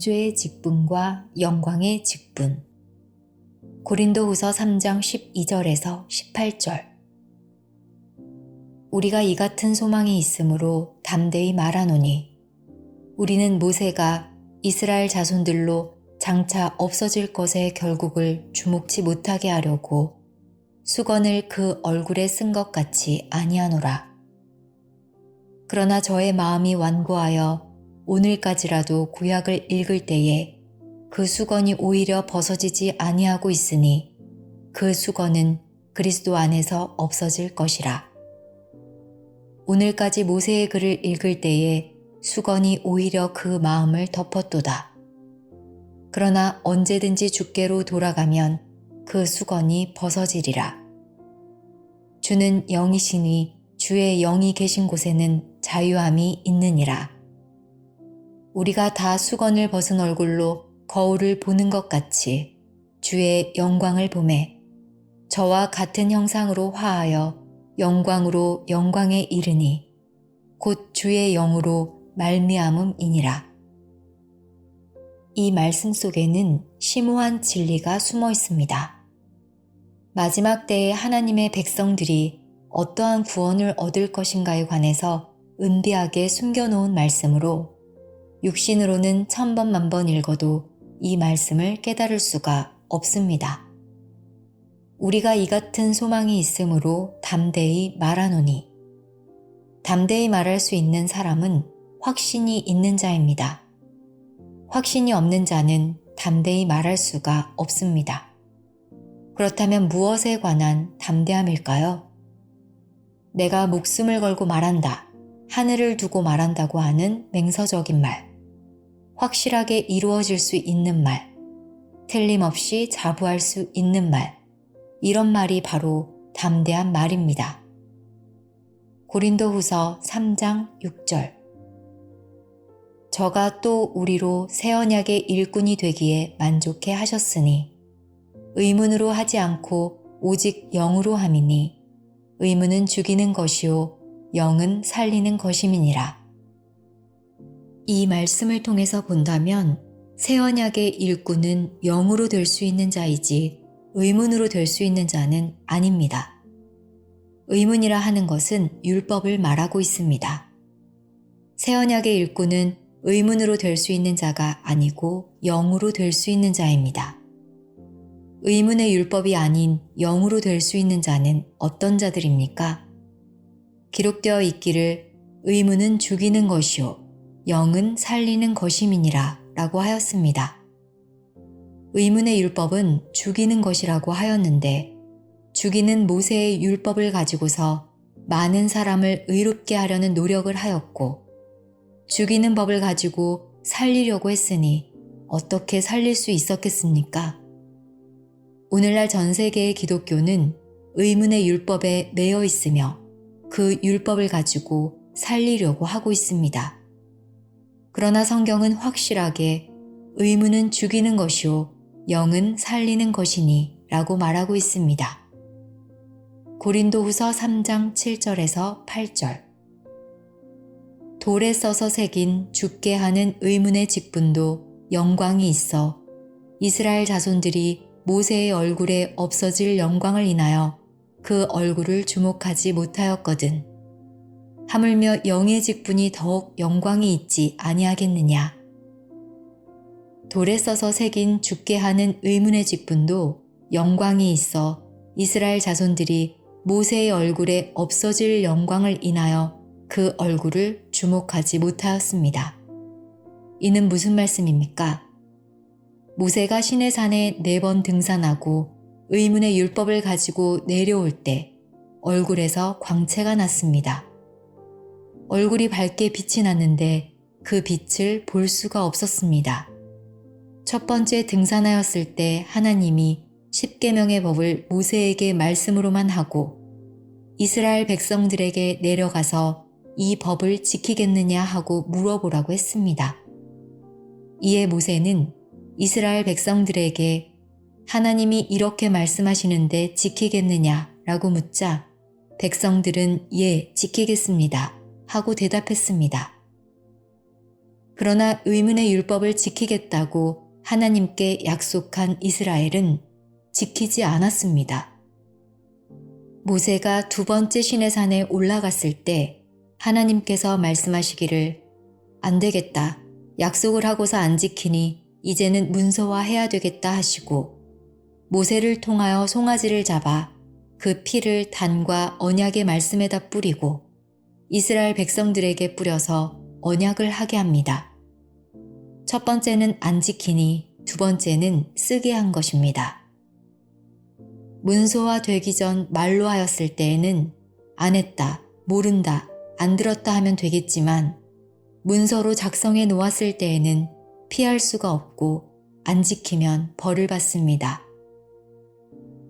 방주의 직분과 영광의 직분. 고린도후서 3장 12절에서 18절. 우리가 이 같은 소망이 있으므로 담대히 말하노니 우리는 모세가 이스라엘 자손들로 장차 없어질 것의 결국을 주목치 못하게 하려고 수건을 그 얼굴에 쓴 것 같이 아니하노라. 그러나 저의 마음이 완고하여 오늘까지라도 구약을 읽을 때에 그 수건이 오히려 벗어지지 아니하고 있으니 그 수건은 그리스도 안에서 없어질 것이라. 오늘까지 모세의 글을 읽을 때에 수건이 오히려 그 마음을 덮었도다. 그러나 언제든지 주께로 돌아가면 그 수건이 벗어지리라. 주는 영이시니 주의 영이 계신 곳에는 자유함이 있느니라. 우리가 다 수건을 벗은 얼굴로 거울을 보는 것 같이 주의 영광을 보매 저와 같은 형상으로 화하여 영광으로 영광에 이르니 곧 주의 영으로 말미암음이니라. 이 말씀 속에는 심오한 진리가 숨어 있습니다. 마지막 때에 하나님의 백성들이 어떠한 구원을 얻을 것인가에 관해서 은비하게 숨겨놓은 말씀으로 육신으로는 1000번 만번 읽어도 이 말씀을 깨달을 수가 없습니다. 우리가 이 같은 소망이 있으므로 담대히 말하노니 담대히 말할 수 있는 사람은 확신이 있는 자입니다. 확신이 없는 자는 담대히 말할 수가 없습니다. 그렇다면 무엇에 관한 담대함일까요? 내가 목숨을 걸고 말한다, 하늘을 두고 말한다고 하는 맹서적인 말, 확실하게 이루어질 수 있는 말, 틀림없이 자부할 수 있는 말, 이런 말이 바로 담대한 말입니다. 고린도후서 3장 6절. 저가 또 우리로 새 언약의 일꾼이 되기에 만족해 하셨으니 의문으로 하지 않고 오직 영으로 함이니 의문은 죽이는 것이요 영은 살리는 것임이니라. 이 말씀을 통해서 본다면 새 언약의 일꾼은 영으로 될 수 있는 자이지 의문으로 될 수 있는 자는 아닙니다. 의문이라 하는 것은 율법을 말하고 있습니다. 새 언약의 일꾼은 의문으로 될 수 있는 자가 아니고 영으로 될 수 있는 자입니다. 의문의 율법이 아닌 영으로 될 수 있는 자는 어떤 자들입니까? 기록되어 있기를 의문은 죽이는 것이요 영은 살리는 것임이니라 라고 하였습니다. 의문의 율법은 죽이는 것이라고 하였는데 죽이는 모세의 율법을 가지고서 많은 사람을 의롭게 하려는 노력을 하였고 죽이는 법을 가지고 살리려고 했으니 어떻게 살릴 수 있었겠습니까? 오늘날 전 세계의 기독교는 의문의 율법에 매여 있으며 그 율법을 가지고 살리려고 하고 있습니다. 그러나 성경은 확실하게 의문은 죽이는 것이요 영은 살리는 것이니 라고 말하고 있습니다. 고린도후서 3장 7절에서 8절. 돌에 써서 새긴 죽게 하는 의문의 직분도 영광이 있어 이스라엘 자손들이 모세의 얼굴에 없어질 영광을 인하여 그 얼굴을 주목하지 못하였거든. 하물며 영의 직분이 더욱 영광이 있지 아니하겠느냐. 돌에 써서 새긴 죽게 하는 의문의 직분도 영광이 있어 이스라엘 자손들이 모세의 얼굴에 없어질 영광을 인하여 그 얼굴을 주목하지 못하였습니다. 이는 무슨 말씀입니까? 모세가 시내산에 4번 등산하고 의문의 율법을 가지고 내려올 때 얼굴에서 광채가 났습니다. 얼굴이 밝게 빛이 났는데 그 빛을 볼 수가 없었습니다. 첫 번째 등산하였을 때 하나님이 십계명의 법을 모세에게 말씀으로만 하고 이스라엘 백성들에게 내려가서 이 법을 지키겠느냐 하고 물어보라고 했습니다. 이에 모세는 이스라엘 백성들에게 하나님이 이렇게 말씀하시는데 지키겠느냐 라고 묻자 백성들은 예, 지키겠습니다 하고 대답했습니다. 그러나 의문의 율법을 지키겠다고 하나님께 약속한 이스라엘은 지키지 않았습니다. 모세가 두 번째 시내산에 올라갔을 때 하나님께서 말씀하시기를 안 되겠다. 약속을 하고서 안 지키니 이제는 문서화해야 되겠다 하시고 모세를 통하여 송아지를 잡아 그 피를 단과 언약의 말씀에다 뿌리고 이스라엘 백성들에게 뿌려서 언약을 하게 합니다. 첫 번째는 안 지키니 두 번째는 쓰게 한 것입니다. 문서화 되기 전 말로 하였을 때에는 안 했다, 모른다, 안 들었다 하면 되겠지만 문서로 작성해 놓았을 때에는 피할 수가 없고 안 지키면 벌을 받습니다.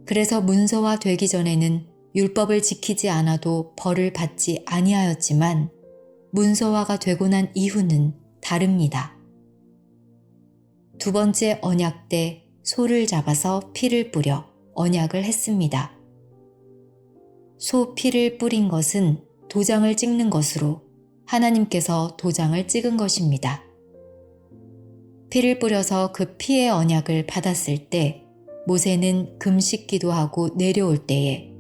그래서 문서화 되기 전에는 율법을 지키지 않아도 벌을 받지 아니하였지만 문서화가 되고 난 이후는 다릅니다. 두 번째 언약 때 소를 잡아서 피를 뿌려 언약을 했습니다. 소 피를 뿌린 것은 도장을 찍는 것으로 하나님께서 도장을 찍은 것입니다. 피를 뿌려서 그 피의 언약을 받았을 때 모세는 금식 기도하고 내려올 때에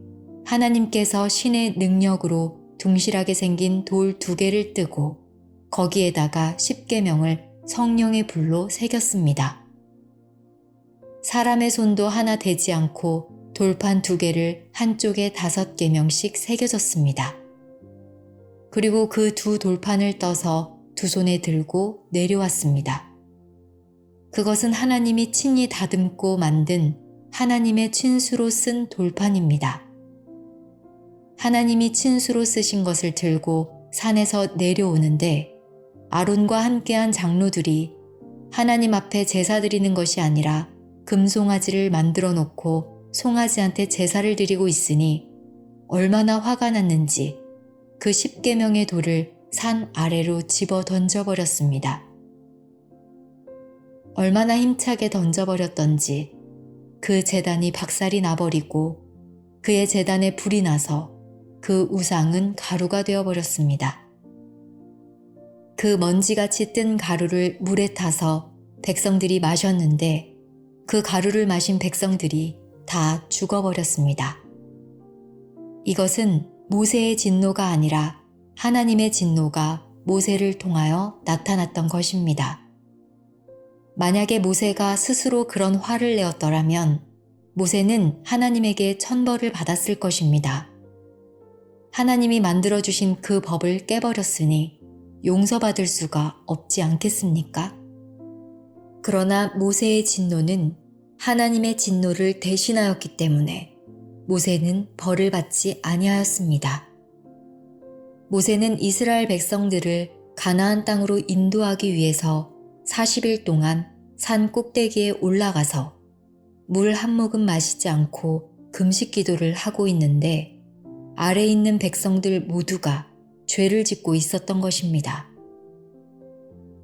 하나님께서 신의 능력으로 둥실하게 생긴 돌 2개를 뜨고 거기에다가 십계명을 성령의 불로 새겼습니다. 사람의 손도 하나 대지 않고 돌판 2개를 한쪽에 5계명씩 새겨졌습니다. 그리고 그 두 돌판을 떠서 두 손에 들고 내려왔습니다. 그것은 하나님이 친히 다듬고 만든 하나님의 친수로 쓴 돌판입니다. 하나님이 친수로 쓰신 것을 들고 산에서 내려오는데 아론과 함께한 장로들이 하나님 앞에 제사 드리는 것이 아니라 금송아지를 만들어 놓고 송아지한테 제사를 드리고 있으니 얼마나 화가 났는지 그 십계명의 돌을 산 아래로 집어 던져버렸습니다. 얼마나 힘차게 던져버렸던지 그 제단이 박살이 나버리고 그의 제단에 불이 나서 그 우상은 가루가 되어버렸습니다. 그 먼지같이 뜬 가루를 물에 타서 백성들이 마셨는데 그 가루를 마신 백성들이 다 죽어버렸습니다. 이것은 모세의 진노가 아니라 하나님의 진노가 모세를 통하여 나타났던 것입니다. 만약에 모세가 스스로 그런 화를 내었더라면 모세는 하나님에게 천벌을 받았을 것입니다. 하나님이 만들어주신 그 법을 깨버렸으니 용서받을 수가 없지 않겠습니까? 그러나 모세의 진노는 하나님의 진노를 대신하였기 때문에 모세는 벌을 받지 아니하였습니다. 모세는 이스라엘 백성들을 가나안 땅으로 인도하기 위해서 40일 동안 산 꼭대기에 올라가서 물 한 모금 마시지 않고 금식 기도를 하고 있는데 아래에 있는 백성들 모두가 죄를 짓고 있었던 것입니다.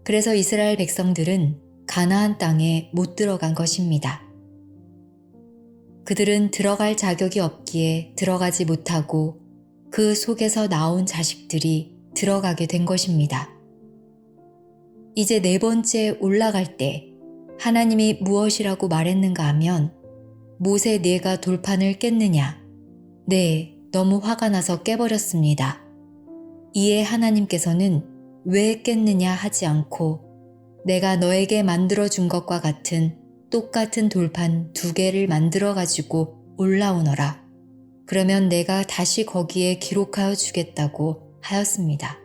그래서 이스라엘 백성들은 가나안 땅에 못 들어간 것입니다. 그들은 들어갈 자격이 없기에 들어가지 못하고 그 속에서 나온 자식들이 들어가게 된 것입니다. 이제 4번째 올라갈 때 하나님이 무엇이라고 말했는가 하면 모세 네가 돌판을 깼느냐? 네, 너무 화가 나서 깨버렸습니다. 이에 하나님께서는 왜 깼느냐 하지 않고 내가 너에게 만들어준 것과 같은 똑같은 돌판 2개를 만들어가지고 올라오너라. 그러면 내가 다시 거기에 기록하여 주겠다고 하였습니다.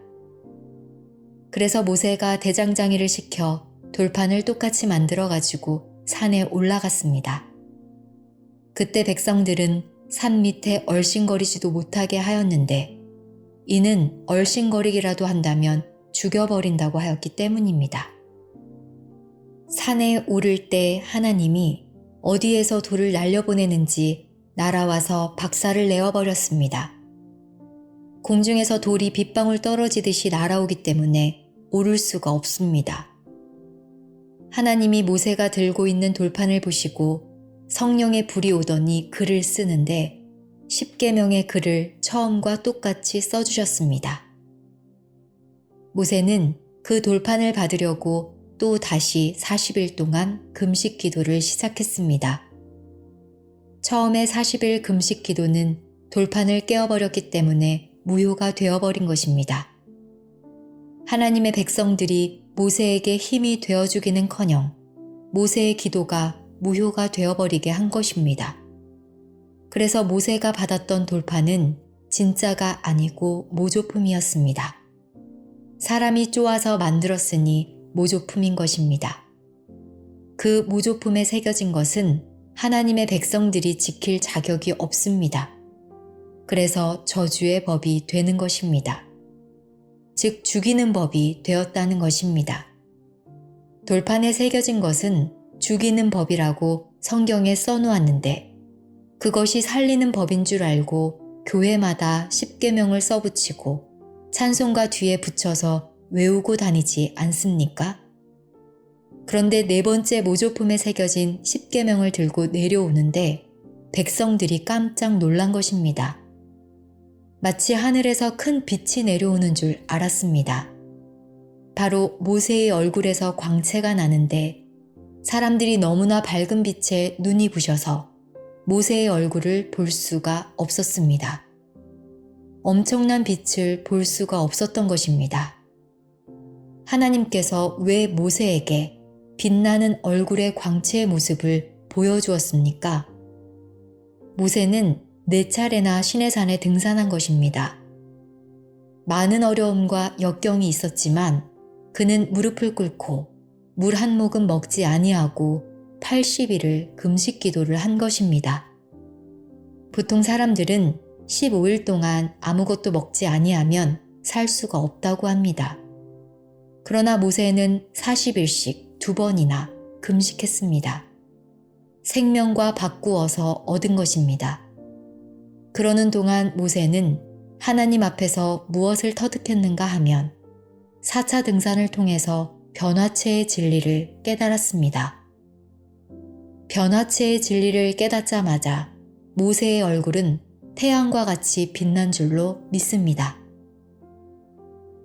그래서 모세가 대장장이를 시켜 돌판을 똑같이 만들어가지고 산에 올라갔습니다. 그때 백성들은 산 밑에 얼씬거리지도 못하게 하였는데 이는 얼씬거리기라도 한다면 죽여버린다고 하였기 때문입니다. 산에 오를 때 하나님이 어디에서 돌을 날려보내는지 날아와서 박살을 내어버렸습니다. 공중에서 돌이 빗방울 떨어지듯이 날아오기 때문에 오를 수가 없습니다. 하나님이 모세가 들고 있는 돌판을 보시고 성령의 불이 오더니 글을 쓰는데 십계명의 글을 처음과 똑같이 써주셨습니다. 모세는 그 돌판을 받으려고 또 다시 40일 동안 금식 기도를 시작했습니다. 처음에 40일 금식 기도는 돌판을 깨어버렸기 때문에 무효가 되어버린 것입니다. 하나님의 백성들이 모세에게 힘이 되어주기는커녕 모세의 기도가 무효가 되어버리게 한 것입니다. 그래서 모세가 받았던 돌판은 진짜가 아니고 모조품이었습니다. 사람이 쪼아서 만들었으니 모조품인 것입니다. 그 모조품에 새겨진 것은 하나님의 백성들이 지킬 자격이 없습니다. 그래서 저주의 법이 되는 것입니다. 즉 죽이는 법이 되었다는 것입니다. 돌판에 새겨진 것은 죽이는 법이라고 성경에 써놓았는데 그것이 살리는 법인 줄 알고 교회마다 십계명을 써붙이고 찬송가 뒤에 붙여서 외우고 다니지 않습니까? 그런데 네 번째 모조품에 새겨진 십계명을 들고 내려오는데 백성들이 깜짝 놀란 것입니다. 마치 하늘에서 큰 빛이 내려오는 줄 알았습니다. 바로 모세의 얼굴에서 광채가 나는데 사람들이 너무나 밝은 빛에 눈이 부셔서 모세의 얼굴을 볼 수가 없었습니다. 엄청난 빛을 볼 수가 없었던 것입니다. 하나님께서 왜 모세에게 빛나는 얼굴의 광채의 모습을 보여주었습니까? 모세는 4차례나 시내산에 등산한 것입니다. 많은 어려움과 역경이 있었지만 그는 무릎을 꿇고 물 한 모금 먹지 아니하고 80일을 금식 기도를 한 것입니다. 보통 사람들은 15일 동안 아무것도 먹지 아니하면 살 수가 없다고 합니다. 그러나 모세는 40일씩 2번이나 금식했습니다. 생명과 바꾸어서 얻은 것입니다. 그러는 동안 모세는 하나님 앞에서 무엇을 터득했는가 하면 4차 등산을 통해서 변화체의 진리를 깨달았습니다. 변화체의 진리를 깨닫자마자 모세의 얼굴은 태양과 같이 빛난 줄로 믿습니다.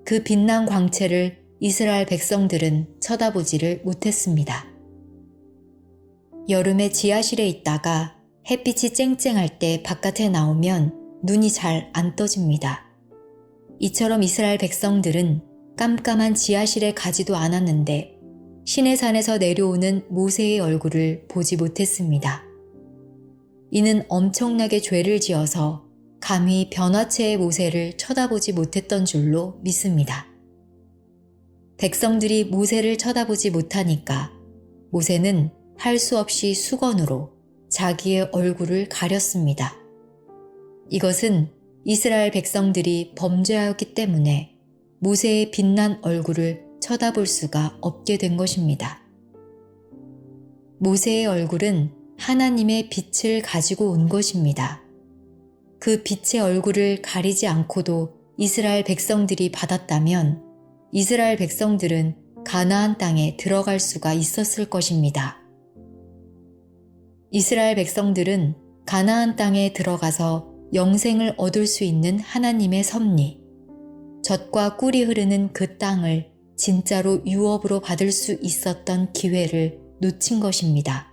그 빛난 광채를 이스라엘 백성들은 쳐다보지를 못했습니다. 여름에 지하실에 있다가 햇빛이 쨍쨍할 때 바깥에 나오면 눈이 잘 안 떠집니다. 이처럼 이스라엘 백성들은 깜깜한 지하실에 가지도 않았는데 시내산에서 내려오는 모세의 얼굴을 보지 못했습니다. 이는 엄청나게 죄를 지어서 감히 변화체의 모세를 쳐다보지 못했던 줄로 믿습니다. 백성들이 모세를 쳐다보지 못하니까 모세는 할 수 없이 수건으로 자기의 얼굴을 가렸습니다. 이것은 이스라엘 백성들이 범죄하였기 때문에 모세의 빛난 얼굴을 쳐다볼 수가 없게 된 것입니다. 모세의 얼굴은 하나님의 빛을 가지고 온 것입니다. 그 빛의 얼굴을 가리지 않고도 이스라엘 백성들이 받았다면 이스라엘 백성들은 가나안 땅에 들어갈 수가 있었을 것입니다. 이스라엘 백성들은 가나안 땅에 들어가서 영생을 얻을 수 있는 하나님의 섭리, 젖과 꿀이 흐르는 그 땅을 진짜로 유업으로 받을 수 있었던 기회를 놓친 것입니다.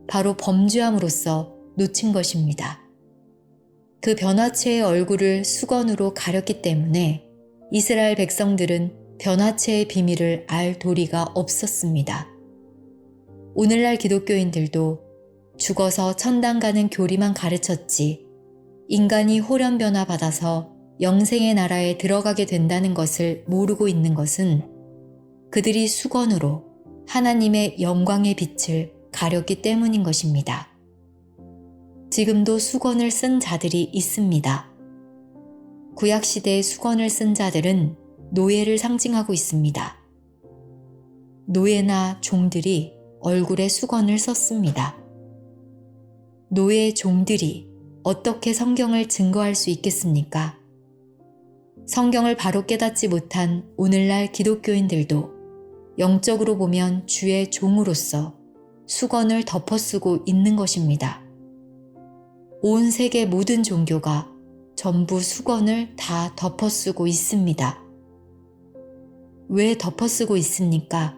바로 범죄함으로써 놓친 것입니다. 그 변화체의 얼굴을 수건으로 가렸기 때문에 이스라엘 백성들은 변화체의 비밀을 알 도리가 없었습니다. 오늘날 기독교인들도 죽어서 천당 가는 교리만 가르쳤지 인간이 홀연 변화 받아서 영생의 나라에 들어가게 된다는 것을 모르고 있는 것은 그들이 수건으로 하나님의 영광의 빛을 가렸기 때문인 것입니다. 지금도 수건을 쓴 자들이 있습니다. 구약시대의 수건을 쓴 자들은 노예를 상징하고 있습니다. 노예나 종들이 얼굴에 수건을 썼습니다. 노예 종들이 어떻게 성경을 증거할 수 있겠습니까? 성경을 바로 깨닫지 못한 오늘날 기독교인들도 영적으로 보면 주의 종으로서 수건을 덮어쓰고 있는 것입니다. 온 세계 모든 종교가 전부 수건을 다 덮어쓰고 있습니다. 왜 덮어쓰고 있습니까?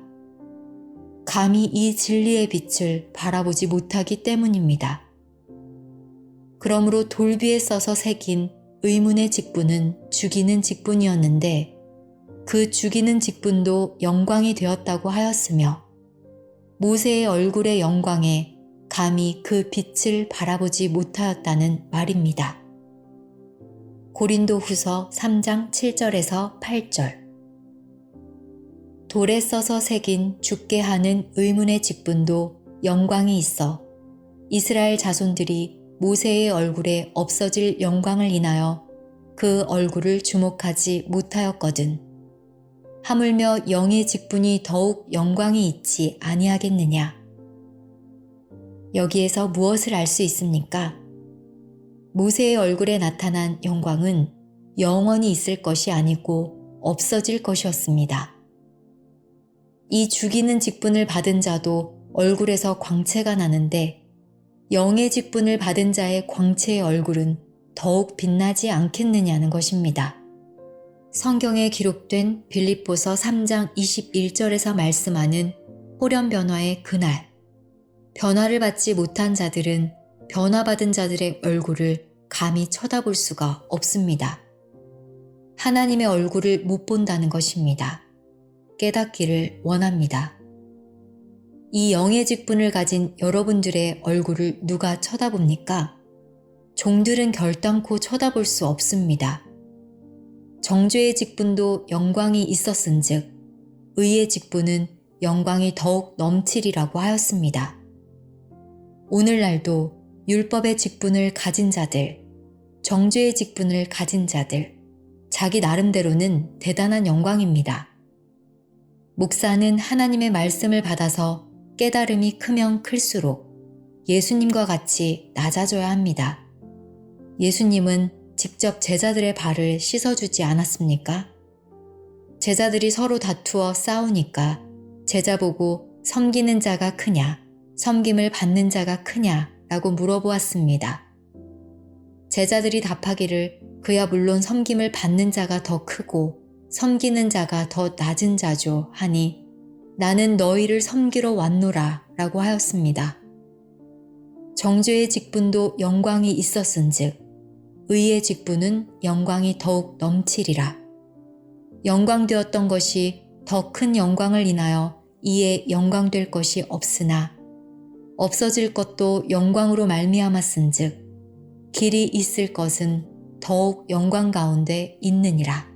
감히 이 진리의 빛을 바라보지 못하기 때문입니다. 그러므로 돌비에 써서 새긴 의문의 직분은 죽이는 직분이었는데 그 죽이는 직분도 영광이 되었다고 하였으며 모세의 얼굴의 영광에 감히 그 빛을 바라보지 못하였다는 말입니다. 고린도후서 3장 7절에서 8절. 돌에 써서 새긴 죽게 하는 의문의 직분도 영광이 있어 이스라엘 자손들이 모세의 얼굴에 없어질 영광을 인하여 그 얼굴을 주목하지 못하였거든. 하물며 영의 직분이 더욱 영광이 있지 아니하겠느냐. 여기에서 무엇을 알 수 있습니까? 모세의 얼굴에 나타난 영광은 영원히 있을 것이 아니고 없어질 것이었습니다. 이 죽이는 직분을 받은 자도 얼굴에서 광채가 나는데 영의 직분을 받은 자의 광채의 얼굴은 더욱 빛나지 않겠느냐는 것입니다. 성경에 기록된 빌립보서 3장 21절에서 말씀하는 호련 변화의 그날, 변화를 받지 못한 자들은 변화받은 자들의 얼굴을 감히 쳐다볼 수가 없습니다. 하나님의 얼굴을 못 본다는 것입니다. 깨닫기를 원합니다. 이 영의 직분을 가진 여러분들의 얼굴을 누가 쳐다봅니까? 종들은 결단코 쳐다볼 수 없습니다. 정죄의 직분도 영광이 있었은즉 의의 직분은 영광이 더욱 넘치리라고 하였습니다. 오늘날도 율법의 직분을 가진 자들, 정죄의 직분을 가진 자들, 자기 나름대로는 대단한 영광입니다. 목사는 하나님의 말씀을 받아서 깨달음이 크면 클수록 예수님과 같이 낮아져야 합니다. 예수님은 직접 제자들의 발을 씻어주지 않았습니까? 제자들이 서로 다투어 싸우니까 제자 보고 섬기는 자가 크냐, 섬김을 받는 자가 크냐 라고 물어보았습니다. 제자들이 답하기를 그야 물론 섬김을 받는 자가 더 크고 섬기는 자가 더 낮은 자죠 하니 나는 너희를 섬기러 왔노라 라고 하였습니다. 정죄의 직분도 영광이 있었은즉 의의 직분은 영광이 더욱 넘치리라. 영광되었던 것이 더 큰 영광을 인하여 이에 영광될 것이 없으나 없어질 것도 영광으로 말미암았은즉 길이 있을 것은 더욱 영광 가운데 있느니라.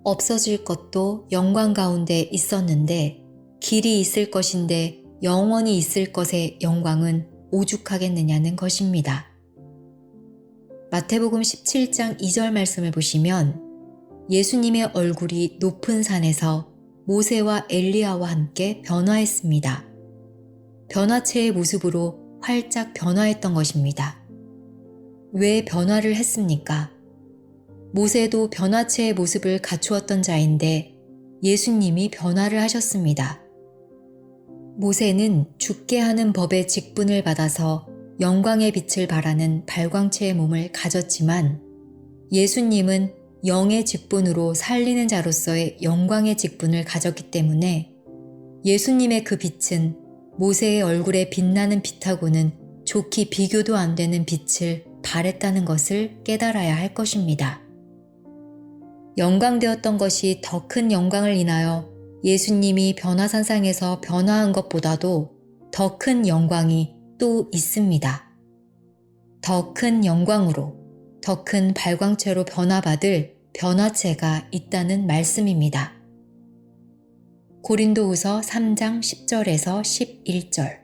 없어질 것도 영광 가운데 있었는데 길이 있을 것인데 영원히 있을 것의 영광은 오죽하겠느냐는 것입니다. 마태복음 17장 2절 말씀을 보시면 예수님의 얼굴이 높은 산에서 모세와 엘리야와 함께 변화했습니다. 변화체의 모습으로 활짝 변화했던 것입니다. 왜 변화를 했습니까? 모세도 변화체의 모습을 갖추었던 자인데 예수님이 변화를 하셨습니다. 모세는 죽게 하는 법의 직분을 받아서 영광의 빛을 발하는 발광체의 몸을 가졌지만 예수님은 영의 직분으로 살리는 자로서의 영광의 직분을 가졌기 때문에 예수님의 그 빛은 모세의 얼굴에 빛나는 빛하고는 좋게 비교도 안 되는 빛을 발했다는 것을 깨달아야 할 것입니다. 영광되었던 것이 더 큰 영광을 인하여 예수님이 변화산상에서 변화한 것보다도 더 큰 영광이 또 있습니다. 더 큰 영광으로, 더 큰 발광체로 변화받을 변화체가 있다는 말씀입니다. 고린도후서 3장 10절에서 11절.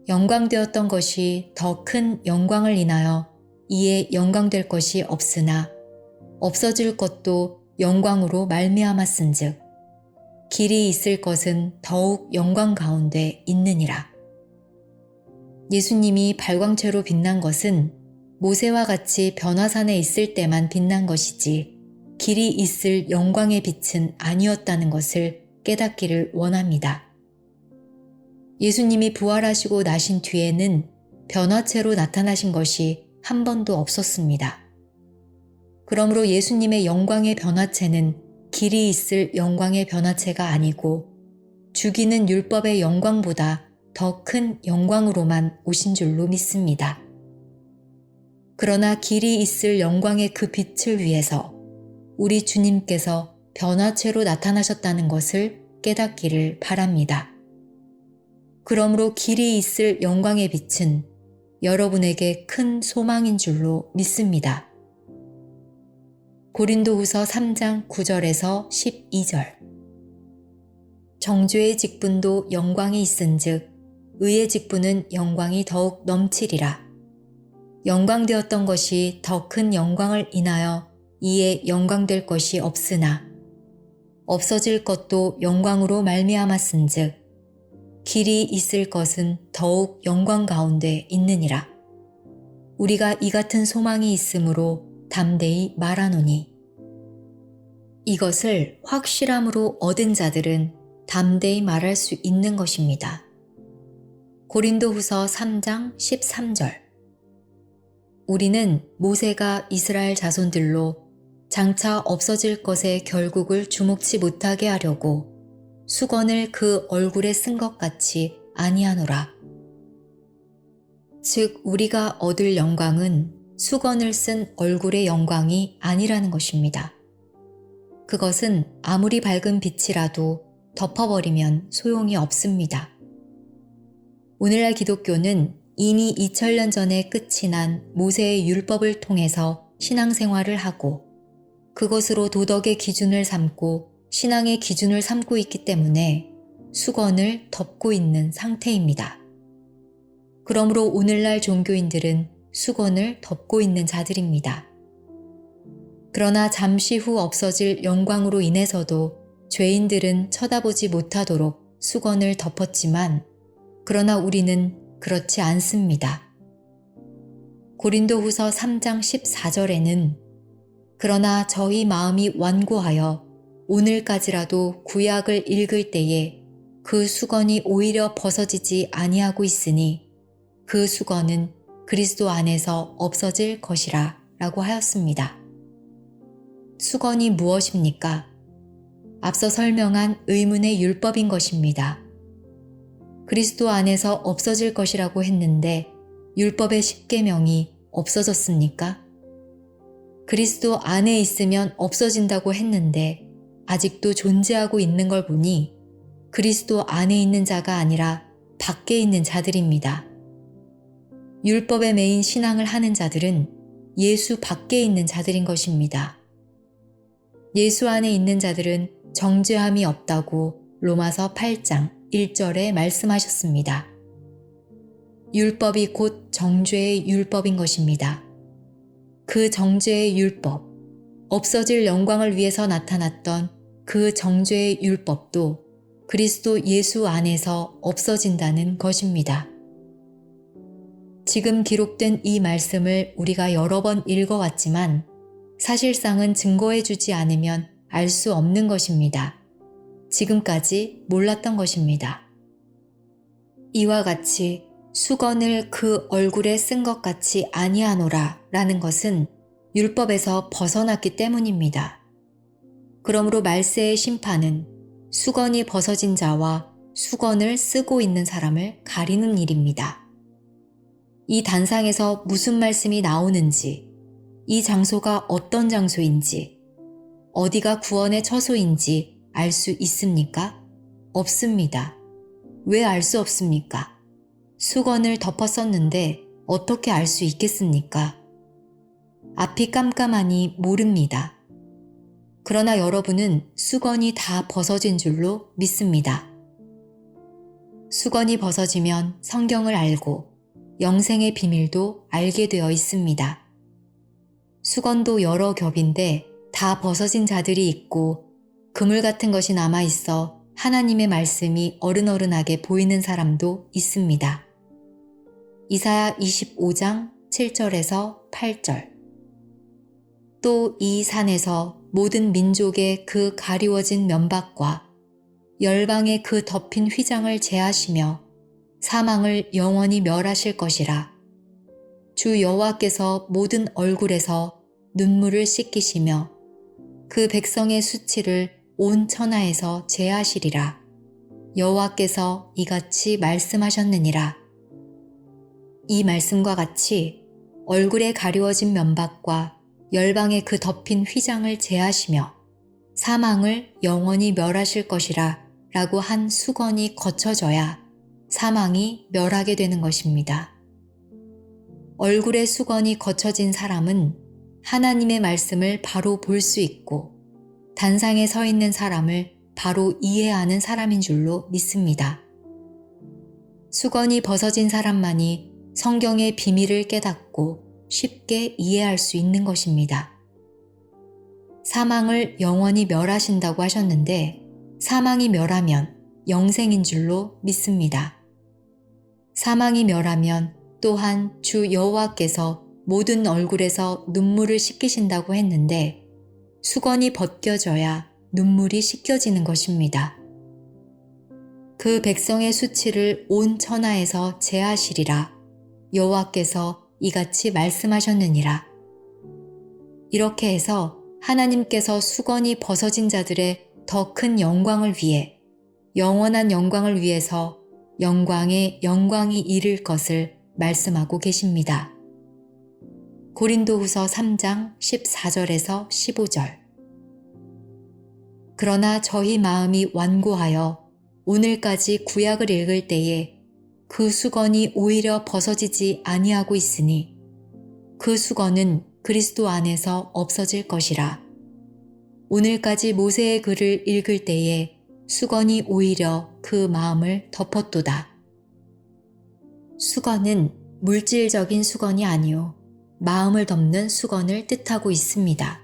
영광되었던 것이 더 큰 영광을 인하여 이에 영광될 것이 없으나 없어질 것도 영광으로 말미암았은즉 길이 있을 것은 더욱 영광 가운데 있느니라. 예수님이 발광체로 빛난 것은 모세와 같이 변화산에 있을 때만 빛난 것이지 길이 있을 영광의 빛은 아니었다는 것을 깨닫기를 원합니다. 예수님이 부활하시고 나신 뒤에는 변화체로 나타나신 것이 한 번도 없었습니다. 그러므로 예수님의 영광의 변화체는 길이 있을 영광의 변화체가 아니고 죽이는 율법의 영광보다 더 큰 영광으로만 오신 줄로 믿습니다. 그러나 길이 있을 영광의 그 빛을 위해서 우리 주님께서 변화체로 나타나셨다는 것을 깨닫기를 바랍니다. 그러므로 길이 있을 영광의 빛은 여러분에게 큰 소망인 줄로 믿습니다. 고린도후서 3장 9절에서 12절. 정죄의 직분도 영광이 있은즉 의의 직분은 영광이 더욱 넘치리라. 영광되었던 것이 더 큰 영광을 인하여 이에 영광될 것이 없으나 없어질 것도 영광으로 말미암았은즉 길이 있을 것은 더욱 영광 가운데 있느니라. 우리가 이 같은 소망이 있으므로 담대히 말하노니 이것을 확실함으로 얻은 자들은 담대히 말할 수 있는 것입니다. 고린도후서 3장 13절. 우리는 모세가 이스라엘 자손들로 장차 없어질 것의 결국을 주목치 못하게 하려고 수건을 그 얼굴에 쓴 것 같이 아니하노라. 즉 우리가 얻을 영광은 수건을 쓴 얼굴의 영광이 아니라는 것입니다. 그것은 아무리 밝은 빛이라도 덮어버리면 소용이 없습니다. 오늘날 기독교는 이미 2000년 전에 끝이 난 모세의 율법을 통해서 신앙생활을 하고 그것으로 도덕의 기준을 삼고 신앙의 기준을 삼고 있기 때문에 수건을 덮고 있는 상태입니다. 그러므로 오늘날 종교인들은 수건을 덮고 있는 자들입니다. 그러나 잠시 후 없어질 영광으로 인해서도 죄인들은 쳐다보지 못하도록 수건을 덮었지만 그러나 우리는 그렇지 않습니다. 고린도후서 3장 14절에는 그러나 저희 마음이 완고하여 오늘까지라도 구약을 읽을 때에 그 수건이 오히려 벗어지지 아니하고 있으니 그 수건은 그리스도 안에서 없어질 것이라 라고 하였습니다. 수건이 무엇입니까? 앞서 설명한 의문의 율법인 것입니다. 그리스도 안에서 없어질 것이라고 했는데 율법의 10계명이 없어졌습니까? 그리스도 안에 있으면 없어진다고 했는데 아직도 존재하고 있는 걸 보니 그리스도 안에 있는 자가 아니라 밖에 있는 자들입니다. 율법에 매인 신앙을 하는 자들은 예수 밖에 있는 자들인 것입니다. 예수 안에 있는 자들은 정죄함이 없다고 로마서 8장 1절에 말씀하셨습니다. 율법이 곧 정죄의 율법인 것입니다. 그 정죄의 율법, 없어질 영광을 위해서 나타났던 그 정죄의 율법도 그리스도 예수 안에서 없어진다는 것입니다. 지금 기록된 이 말씀을 우리가 여러 번 읽어왔지만 사실상은 증거해주지 않으면 알 수 없는 것입니다. 지금까지 몰랐던 것입니다. 이와 같이 수건을 그 얼굴에 쓴 것 같이 아니하노라 라는 것은 율법에서 벗어났기 때문입니다. 그러므로 말세의 심판은 수건이 벗어진 자와 수건을 쓰고 있는 사람을 가리는 일입니다. 이 단상에서 무슨 말씀이 나오는지, 이 장소가 어떤 장소인지, 어디가 구원의 처소인지 알 수 있습니까? 없습니다. 왜 알 수 없습니까? 수건을 덮었었는데 어떻게 알 수 있겠습니까? 앞이 깜깜하니 모릅니다. 그러나 여러분은 수건이 다 벗어진 줄로 믿습니다. 수건이 벗어지면 성경을 알고 영생의 비밀도 알게 되어 있습니다. 수건도 여러 겹인데 다 벗어진 자들이 있고 그물 같은 것이 남아있어 하나님의 말씀이 어른어른하게 보이는 사람도 있습니다. 이사야 25장 7절에서 8절. 또 이 산에서 모든 민족의 그 가리워진 면박과 열방의 그 덮인 휘장을 제하시며 사망을 영원히 멸하실 것이라. 주 여호와께서 모든 얼굴에서 눈물을 씻기시며 그 백성의 수치를 온 천하에서 제하시리라. 여호와께서 이같이 말씀하셨느니라. 이 말씀과 같이 얼굴에 가리워진 면박과 열방의 그 덮인 휘장을 제하시며 사망을 영원히 멸하실 것이라 라고 한 수건이 거쳐져야 사망이 멸하게 되는 것입니다. 얼굴에 수건이 거쳐진 사람은 하나님의 말씀을 바로 볼 수 있고 단상에 서 있는 사람을 바로 이해하는 사람인 줄로 믿습니다. 수건이 벗어진 사람만이 성경의 비밀을 깨닫고 쉽게 이해할 수 있는 것입니다. 사망을 영원히 멸하신다고 하셨는데 사망이 멸하면 영생인 줄로 믿습니다. 사망이 멸하면 또한 주 여호와께서 모든 얼굴에서 눈물을 씻기신다고 했는데 수건이 벗겨져야 눈물이 씻겨지는 것입니다. 그 백성의 수치를 온 천하에서 제하시리라. 여호와께서 이같이 말씀하셨느니라. 이렇게 해서 하나님께서 수건이 벗어진 자들의 더 큰 영광을 위해 영원한 영광을 위해서 영광에 영광이 이를 것을 말씀하고 계십니다. 고린도후서 3장 14절에서 15절. 그러나 저희 마음이 완고하여 오늘까지 구약을 읽을 때에 그 수건이 오히려 벗어지지 아니하고 있으니 그 수건은 그리스도 안에서 없어질 것이라. 오늘까지 모세의 글을 읽을 때에 수건이 오히려 그 마음을 덮었도다. 수건은 물질적인 수건이 아니요 마음을 덮는 수건을 뜻하고 있습니다.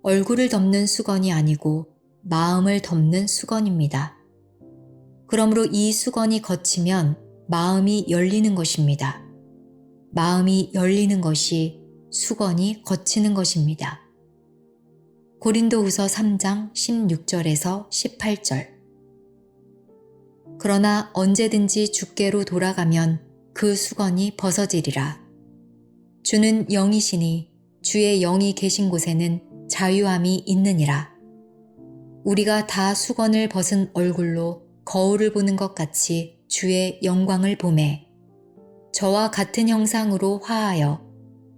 얼굴을 덮는 수건이 아니고 마음을 덮는 수건입니다. 그러므로 이 수건이 거치면 마음이 열리는 것입니다. 마음이 열리는 것이 수건이 거치는 것입니다. 고린도후서 3장 16절에서 18절. 그러나 언제든지 주께로 돌아가면 그 수건이 벗어지리라. 주는 영이시니 주의 영이 계신 곳에는 자유함이 있느니라. 우리가 다 수건을 벗은 얼굴로 거울을 보는 것 같이 주의 영광을 보매 저와 같은 형상으로 화하여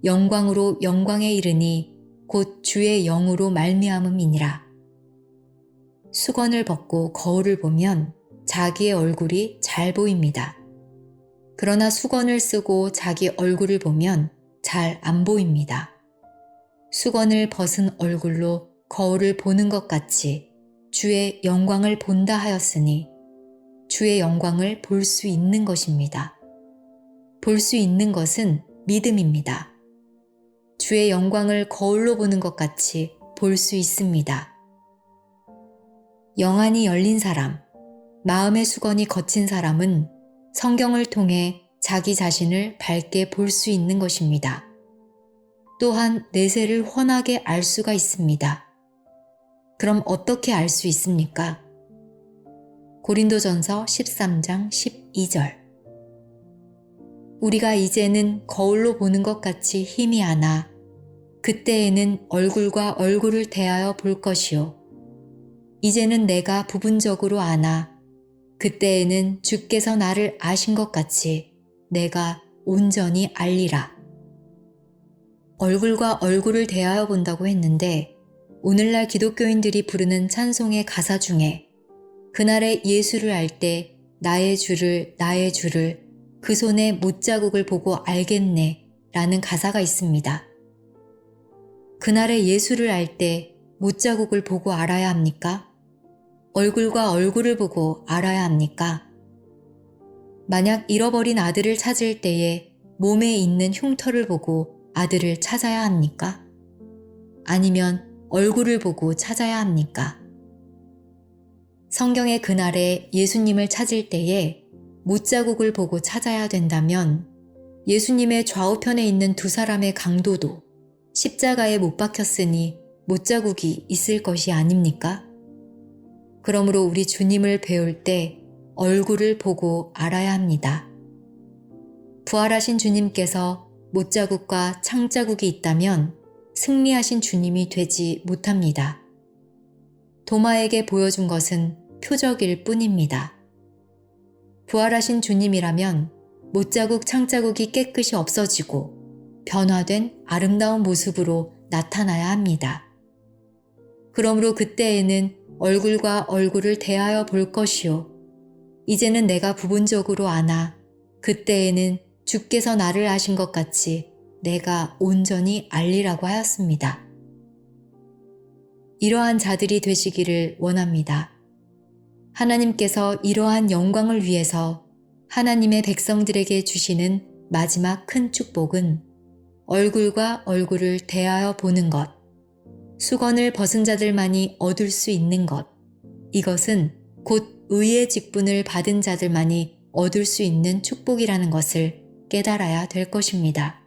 영광으로 영광에 이르니 곧 주의 영으로 말미암음이니라. 수건을 벗고 거울을 보면 자기의 얼굴이 잘 보입니다. 그러나 수건을 쓰고 자기 얼굴을 보면 잘 안 보입니다. 수건을 벗은 얼굴로 거울을 보는 것 같이 주의 영광을 본다 하였으니 주의 영광을 볼 수 있는 것입니다. 볼 수 있는 것은 믿음입니다. 주의 영광을 거울로 보는 것 같이 볼 수 있습니다. 영안이 열린 사람, 마음의 수건이 거친 사람은 성경을 통해 자기 자신을 밝게 볼 수 있는 것입니다. 또한 내세를 훤하게 알 수가 있습니다. 그럼 어떻게 알 수 있습니까? 고린도전서 13장 12절. 우리가 이제는 거울로 보는 것 같이 힘이 하나 그때에는 얼굴과 얼굴을 대하여 볼 것이요. 이제는 내가 부분적으로 아나 그때에는 주께서 나를 아신 것 같이 내가 온전히 알리라. 얼굴과 얼굴을 대하여 본다고 했는데 오늘날 기독교인들이 부르는 찬송의 가사 중에 그날의 예수를 알 때 나의 주를 그 손에 못자국을 보고 알겠네 라는 가사가 있습니다. 그날의 예수를 알 때 못자국을 보고 알아야 합니까? 얼굴과 얼굴을 보고 알아야 합니까? 만약 잃어버린 아들을 찾을 때에 몸에 있는 흉터를 보고 아들을 찾아야 합니까? 아니면 얼굴을 보고 찾아야 합니까? 성경의 그날에 예수님을 찾을 때에 못자국을 보고 찾아야 된다면 예수님의 좌우편에 있는 두 사람의 강도도 십자가에 못 박혔으니 못자국이 있을 것이 아닙니까? 그러므로 우리 주님을 배울 때 얼굴을 보고 알아야 합니다. 부활하신 주님께서 못자국과 창자국이 있다면 승리하신 주님이 되지 못합니다. 도마에게 보여준 것은 표적일 뿐입니다. 부활하신 주님이라면 못자국 창자국이 깨끗이 없어지고 변화된 아름다운 모습으로 나타나야 합니다. 그러므로 그때에는 얼굴과 얼굴을 대하여 볼 것이요. 이제는 내가 부분적으로 아나 그때에는 주께서 나를 아신 것 같이 내가 온전히 알리라고 하였습니다. 이러한 자들이 되시기를 원합니다. 하나님께서 이러한 영광을 위해서 하나님의 백성들에게 주시는 마지막 큰 축복은 얼굴과 얼굴을 대하여 보는 것, 수건을 벗은 자들만이 얻을 수 있는 것, 이것은 곧 의의 직분을 받은 자들만이 얻을 수 있는 축복이라는 것을 깨달아야 될 것입니다.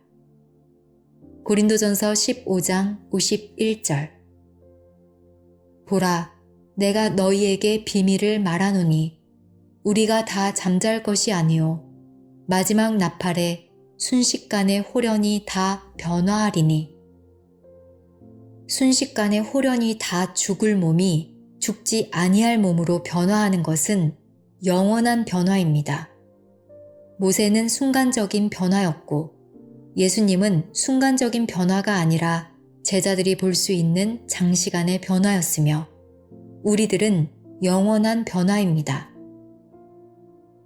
고린도전서 15장 51절 보라, 내가 너희에게 비밀을 말하노니 우리가 다 잠잘 것이 아니요 마지막 나팔에 순식간에 홀연히 다 변화하리니. 순식간에 홀연히 다 죽을 몸이 죽지 아니할 몸으로 변화하는 것은 영원한 변화입니다. 모세는 순간적인 변화였고 예수님은 순간적인 변화가 아니라 제자들이 볼 수 있는 장시간의 변화였으며 우리들은 영원한 변화입니다.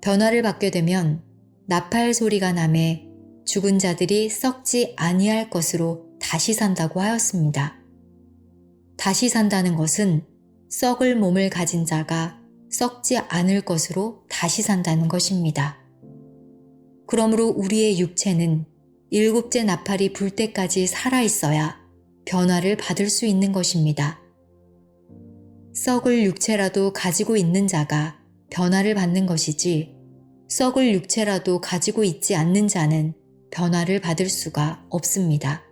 변화를 받게 되면 나팔 소리가 나매 죽은 자들이 썩지 아니할 것으로 다시 산다고 하였습니다. 다시 산다는 것은 썩을 몸을 가진 자가 썩지 않을 것으로 다시 산다는 것입니다. 그러므로 우리의 육체는 일곱째 나팔이 불 때까지 살아있어야 변화를 받을 수 있는 것입니다. 썩을 육체라도 가지고 있는 자가 변화를 받는 것이지 썩을 육체라도 가지고 있지 않는 자는 변화를 받을 수가 없습니다.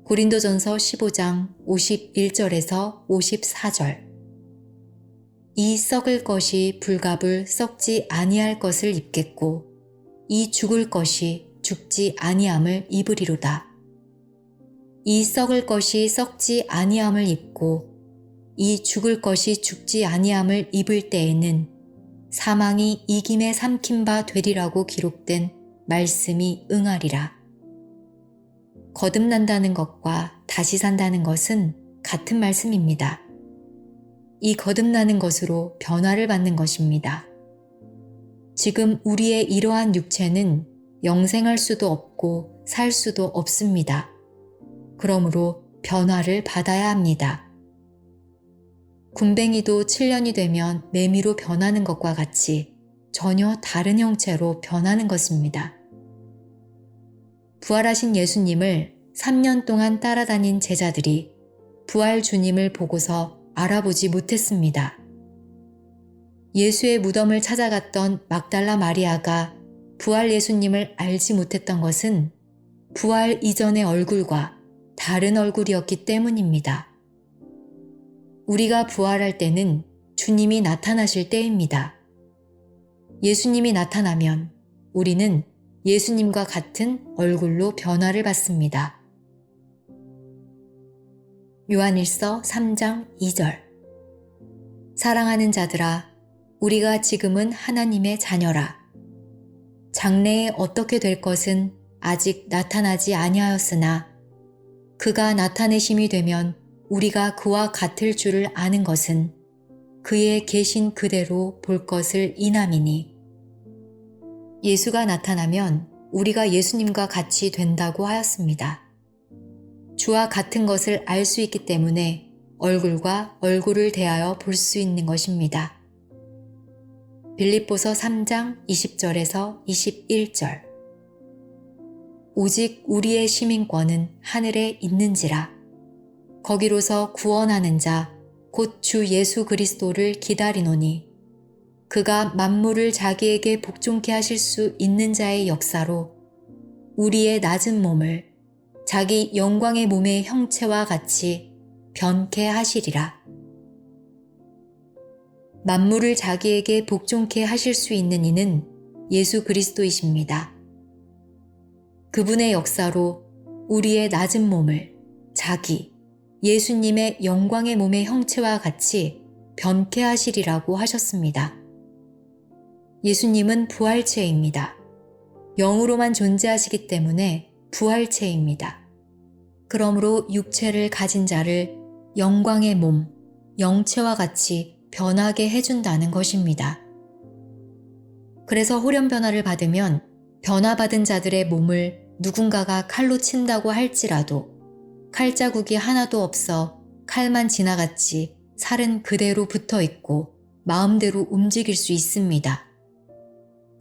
고린도전서 15장 51절에서 54절 이 썩을 것이 불갑을 썩지 아니할 것을 입겠고 이 죽을 것이 죽지 아니함을 입으리로다. 이 썩을 것이 썩지 아니함을 입고 이 죽을 것이 죽지 아니함을 입을 때에는 사망이 이김에 삼킨 바 되리라고 기록된 말씀이 응하리라. 거듭난다는 것과 다시 산다는 것은 같은 말씀입니다. 이 거듭나는 것으로 변화를 받는 것입니다. 지금 우리의 이러한 육체는 영생할 수도 없고 살 수도 없습니다. 그러므로 변화를 받아야 합니다. 굼벵이도 7년이 되면 매미로 변하는 것과 같이 전혀 다른 형체로 변하는 것입니다. 부활하신 예수님을 3년 동안 따라다닌 제자들이 부활 주님을 보고서 알아보지 못했습니다. 예수의 무덤을 찾아갔던 막달라 마리아가 부활 예수님을 알지 못했던 것은 부활 이전의 얼굴과 다른 얼굴이었기 때문입니다. 우리가 부활할 때는 주님이 나타나실 때입니다. 예수님이 나타나면 우리는 예수님과 같은 얼굴로 변화를 받습니다. 요한일서 3장 2절 사랑하는 자들아, 우리가 지금은 하나님의 자녀라. 장래에 어떻게 될 것은 아직 나타나지 아니하였으나 그가 나타내심이 되면 우리가 그와 같을 줄을 아는 것은 그의 계신 그대로 볼 것을 인함이니. 예수가 나타나면 우리가 예수님과 같이 된다고 하였습니다. 주와 같은 것을 알 수 있기 때문에 얼굴과 얼굴을 대하여 볼 수 있는 것입니다. 빌립보서 3장 20절에서 21절 오직 우리의 시민권은 하늘에 있는지라. 거기로서 구원하는 자 곧 주 예수 그리스도를 기다리노니 그가 만물을 자기에게 복종케 하실 수 있는 자의 역사로 우리의 낮은 몸을 자기 영광의 몸의 형체와 같이 변케 하시리라. 만물을 자기에게 복종케 하실 수 있는 이는 예수 그리스도이십니다. 그분의 역사로 우리의 낮은 몸을 자기, 예수님의 영광의 몸의 형체와 같이 변케 하시리라고 하셨습니다. 예수님은 부활체입니다. 영으로만 존재하시기 때문에 부활체입니다. 그러므로 육체를 가진 자를 영광의 몸, 영체와 같이 변하게 해준다는 것입니다. 그래서 호련변화를 받으면 변화받은 자들의 몸을 누군가가 칼로 친다고 할지라도 칼자국이 하나도 없어 칼만 지나갔지 살은 그대로 붙어 있고 마음대로 움직일 수 있습니다.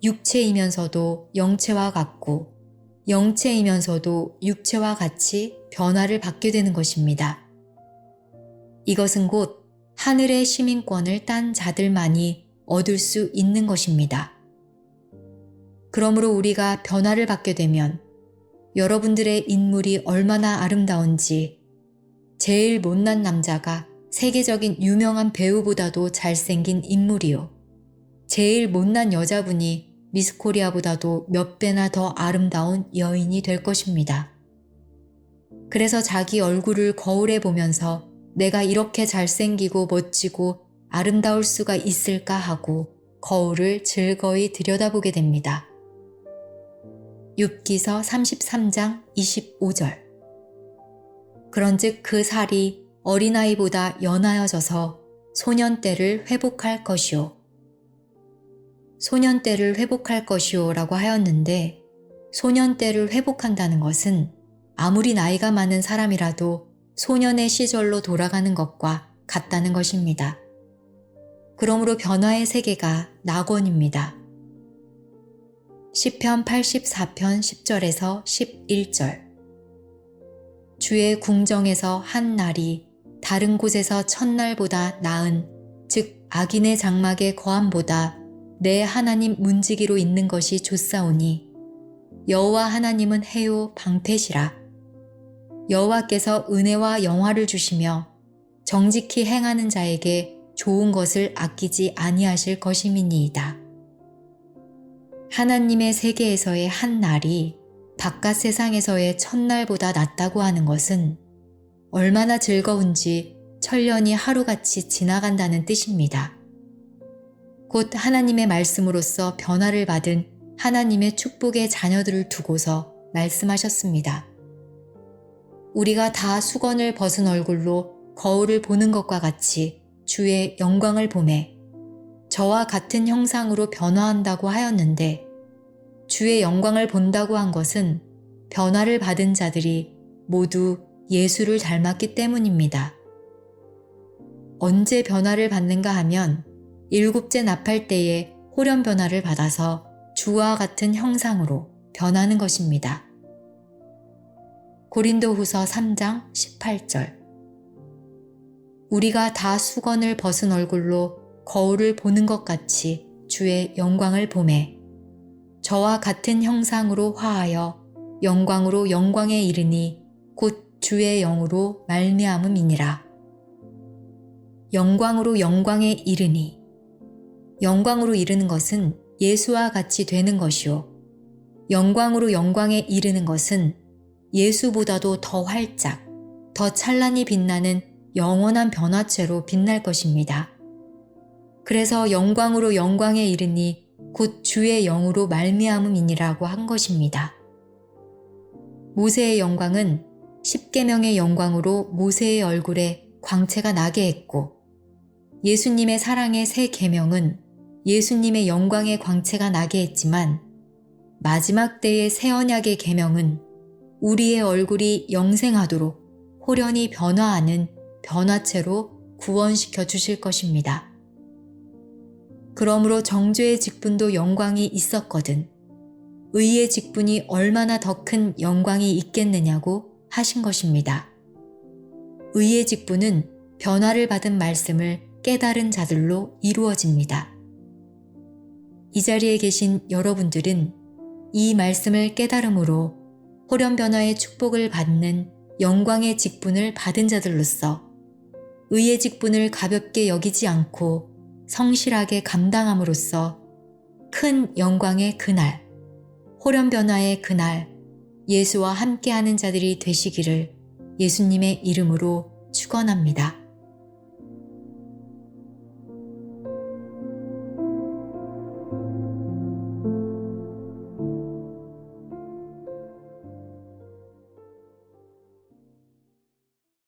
육체이면서도 영체와 같고 영체이면서도 육체와 같이 변화를 받게 되는 것입니다. 이것은 곧 하늘의 시민권을 딴 자들만이 얻을 수 있는 것입니다. 그러므로 우리가 변화를 받게 되면 여러분들의 인물이 얼마나 아름다운지 제일 못난 남자가 세계적인 유명한 배우보다도 잘생긴 인물이요. 제일 못난 여자분이 미스코리아보다도 몇 배나 더 아름다운 여인이 될 것입니다. 그래서 자기 얼굴을 거울에 보면서 내가 이렇게 잘생기고 멋지고 아름다울 수가 있을까 하고 거울을 즐거이 들여다보게 됩니다. 욥기서 33장 25절. 그런즉 그 살이 어린아이보다 연하여져서 소년 때를 회복할 것이요. 소년 때를 회복할 것이요 라고 하였는데 소년 때를 회복한다는 것은 아무리 나이가 많은 사람이라도 소년의 시절로 돌아가는 것과 같다는 것입니다. 그러므로 변화의 세계가 낙원입니다. 시편 84편 10절에서 11절. 주의 궁정에서 한 날이 다른 곳에서 첫날보다 나은 즉 악인의 장막의 거함보다 내 하나님 문지기로 있는 것이 좋사오니 여호와 하나님은 해요 방패시라. 여호와께서 은혜와 영화를 주시며 정직히 행하는 자에게 좋은 것을 아끼지 아니하실 것임이니이다. 하나님의 세계에서의 한 날이 바깥 세상에서의 첫날보다 낫다고 하는 것은 얼마나 즐거운지 천년이 하루같이 지나간다는 뜻입니다. 곧 하나님의 말씀으로써 변화를 받은 하나님의 축복의 자녀들을 두고서 말씀하셨습니다. 우리가 다 수건을 벗은 얼굴로 거울을 보는 것과 같이 주의 영광을 보매 저와 같은 형상으로 변화한다고 하였는데 주의 영광을 본다고 한 것은 변화를 받은 자들이 모두 예수를 닮았기 때문입니다. 언제 변화를 받는가 하면 일곱째 나팔 때에 호련 변화를 받아서 주와 같은 형상으로 변하는 것입니다. 고린도후서 3장 18절. 우리가 다 수건을 벗은 얼굴로 거울을 보는 것 같이 주의 영광을 보매 저와 같은 형상으로 화하여 영광으로 영광에 이르니 곧 주의 영으로 말미암음이니라. 영광으로 영광에 이르니. 영광으로 이르는 것은 예수와 같이 되는 것이요. 영광으로 영광에 이르는 것은 예수보다도 더 활짝, 더 찬란히 빛나는 영원한 변화체로 빛날 것입니다. 그래서 영광으로 영광에 이르니 곧 주의 영으로 말미암음이니라고 한 것입니다. 모세의 영광은 십계명의 영광으로 모세의 얼굴에 광채가 나게 했고 예수님의 사랑의 새 계명은 예수님의 영광의 광채가 나게 했지만 마지막 때의 새 언약의 계명은 우리의 얼굴이 영생하도록 호련히 변화하는 변화체로 구원시켜 주실 것입니다. 그러므로 정죄의 직분도 영광이 있었거든 의의 직분이 얼마나 더 큰 영광이 있겠느냐고 하신 것입니다. 의의 직분은 변화를 받은 말씀을 깨달은 자들로 이루어집니다. 이 자리에 계신 여러분들은 이 말씀을 깨달음으로 호련 변화의 축복을 받는 영광의 직분을 받은 자들로서 의의 직분을 가볍게 여기지 않고 성실하게 감당함으로써 큰 영광의 그날, 호련 변화의 그날, 예수와 함께하는 자들이 되시기를 예수님의 이름으로 축원합니다.